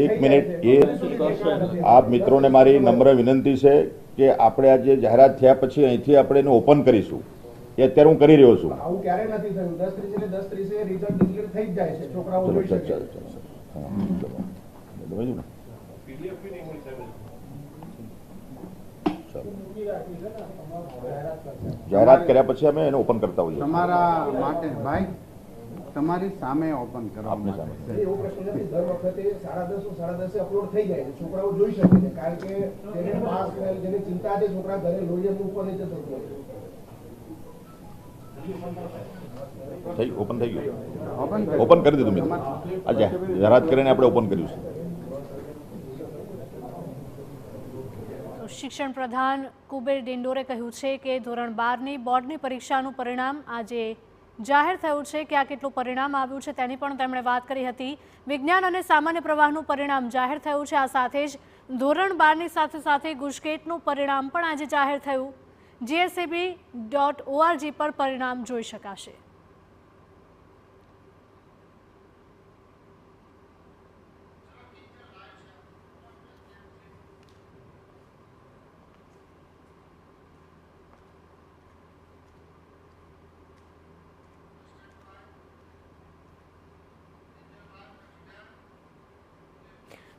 એક મિનિટ, એ આપ મિત્રોને મારી નમ્ર વિનંતી છે કે આપણે આજે જાહેરાત થયા પછી અહીંથી આપણે એને ઓપન કરીશું. એ અત્યારે હું કરી રહ્યો છું. આવું ક્યારે નથી થયું. 10:30 એટલે 10:30 રિઝલ્ટ ડિક્લેર થઈ જ જાય છે. છોકરાઓ જોઈ શકે છે. જાહેરાત કર્યા પછી અમે એને ઓપન કરતા હોઈએ. તમારા માટે ભાઈ તમારી સામે ઓપન કરો. આપની સામે એવો પ્રશ્ન નથી. દર વખતે 10:30 અપલોડ થઈ જાય છે. છોકરાઓ જોઈ શકે છે. કારણ કે તેને પાસ કરેલ જેની ચિંતા છે, છોકરા ઘરે લોહીએ ઉપર નહીં જતો હોય. ઓપન થઈ ગયું. ઓપન કરી દીધું મિત્રો. આજે જાહેરાત કરીને આપણે ઓપન કર્યું છે. શિક્ષણ પ્રધાન કુબેર ડિંડોરે કહ્યું છે કે ધોરણ 12ની બોર્ડની પરીક્ષાનું પરિણામ આજે જાહેર થયું છે. કે આ કેટલું પરિણામ આવ્યું છે તેની પણ તેમણે વાત કરી હતી. વિજ્ઞાન અને સામાન્ય પ્રવાહનું પરિણામ જાહેર થયું છે. આ સાથે જ ધોરણ 12ની સાથે સાથે ગુજકેટનું પરિણામ પણ આજે જાહેર થયું. GSEB.org પર પરિણામ જોઈ શકાશે.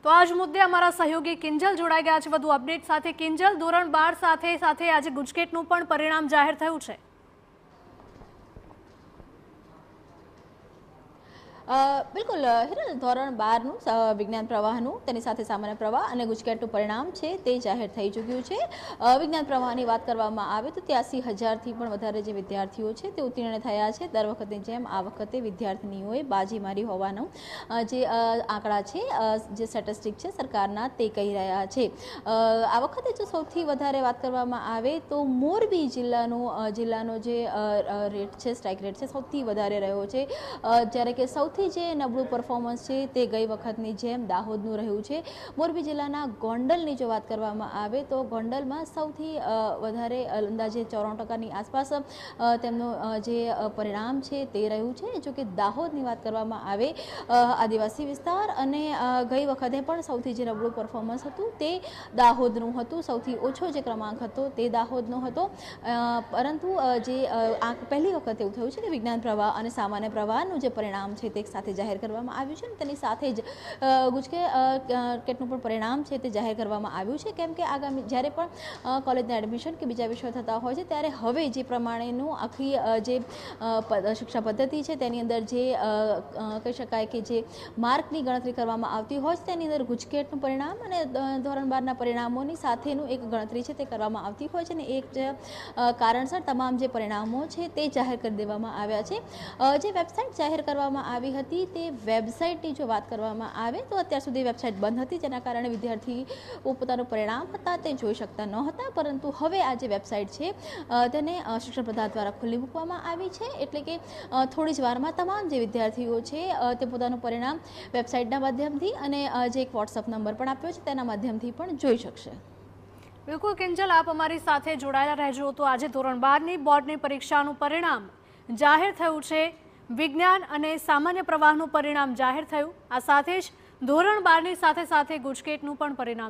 તો આજ મુદ્દે અમારા સહયોગી કિંજલ જોડાઈ ગયા છે વધુ અપડેટ સાથે. કિંજલ, ધોરણ 12 સાથે સાથે આજે ગુજકેટનું પણ પરિણામ જાહેર થયું છે. બિલકુલ હિરલ, ધોરણ 12નું વિજ્ઞાન પ્રવાહનું તેની સાથે સામાન્ય પ્રવાહ અને ગુજકેટનું પરિણામ છે તે જાહેર થઈ ચૂક્યું છે. વિજ્ઞાન પ્રવાહની વાત કરવામાં આવે તો 83,000થી પણ વધારે જે વિદ્યાર્થીઓ છે તે ઉત્તીર્ણ થયા છે. દર વખતની જેમ આ વખતે વિદ્યાર્થીનીઓએ બાજી મારી હોવાનો જે આંકડા છે, જે સ્ટેટિસ્ટિક છે સરકારના, તે કહી રહ્યા છે. આ વખતે જો સૌથી વધારે વાત કરવામાં આવે તો મોરબી જિલ્લાનો જે રેટ છે, સ્ટ્રાઇક રેટ છે, સૌથી વધારે રહ્યો છે. જ્યારે કે સૌથી જે નબળું પરફોર્મન્સ છે તે ગઈ વખતની જેમ દાહોદનું રહ્યું છે. મોરબી જિલ્લાના ગોંડલની જો વાત કરવામાં આવે તો ગોંડલમાં સૌથી વધારે અંદાજે 94%ની આસપાસ તેમનું જે પરિણામ છે તે રહ્યું છે. જો કે દાહોદની વાત કરવામાં આવે, આદિવાસી વિસ્તાર, અને ગઈ વખતે પણ સૌથી જે નબળું પરફોર્મન્સ હતું તે દાહોદનું હતું. સૌથી ઓછો જે ક્રમાંક હતો તે દાહોદનો હતો. પરંતુ જે પહેલી વખત એવું થયું છે કે વિજ્ઞાન પ્રવાહ અને સામાન્ય પ્રવાહનું જે પરિણામ છે તે સાથે જાહેર કરવામાં આવ્યું છે. તેની સાથે જ ગુજકેટનું પણ પરિણામ છે તે જાહેર કરવામાં આવ્યું છે. કેમ કે આગામી જ્યારે પણ કોલેજના એડમિશન કે બીજા વિષયો થતા હોય છે ત્યારે હવે જે પ્રમાણેનું આખી જે શિક્ષા પદ્ધતિ છે તેની અંદર જે કહી શકાય કે જે માર્કની ગણતરી કરવામાં આવતી હોય છે તેની અંદર ગુજકેટનું પરિણામ અને ધોરણ 12ના પરિણામોની સાથેનું એક ગણતરી છે તે કરવામાં આવતી હોય છે. અને એક કારણસર તમામ જે પરિણામો છે તે જાહેર કરી દેવામાં આવ્યા છે. જે વેબસાઇટ જાહેર કરવામાં આવી હતી તે વેબસાઇટની જો વાત કરવામાં આવે તો અત્યાર સુધી વેબસાઇટ બંધ હતી, જેના કારણે વિદ્યાર્થીઓ પોતાનું પરિણામ હતા તે જોઈ શકતા ન હતા. પરંતુ હવે આ જે વેબસાઇટ છે તેને શિક્ષણ પ્રધાન દ્વારા ખુલ્લી મૂકવામાં આવી છે. એટલે કે થોડી જ વારમાં તમામ જે વિદ્યાર્થીઓ છે તે પોતાનું પરિણામ વેબસાઇટના માધ્યમથી અને જે એક વોટ્સઅપ નંબર પણ આપ્યો છે તેના માધ્યમથી પણ જોઈ શકશે. બિલકુલ કિંજલ, આપ અમારી સાથે જોડાયેલા રહેજો. તો આજે ધોરણ 12ની બોર્ડની પરીક્ષાનું પરિણામ જાહેર થયું છે. વિજ્ઞાન અને સામાન્ય પ્રવાહનું પરિણામ જાહેર થયું. આ સાથે જ ધોરણ 12ની સાથે સાથે ગુજકેટનું પણ પરિણામ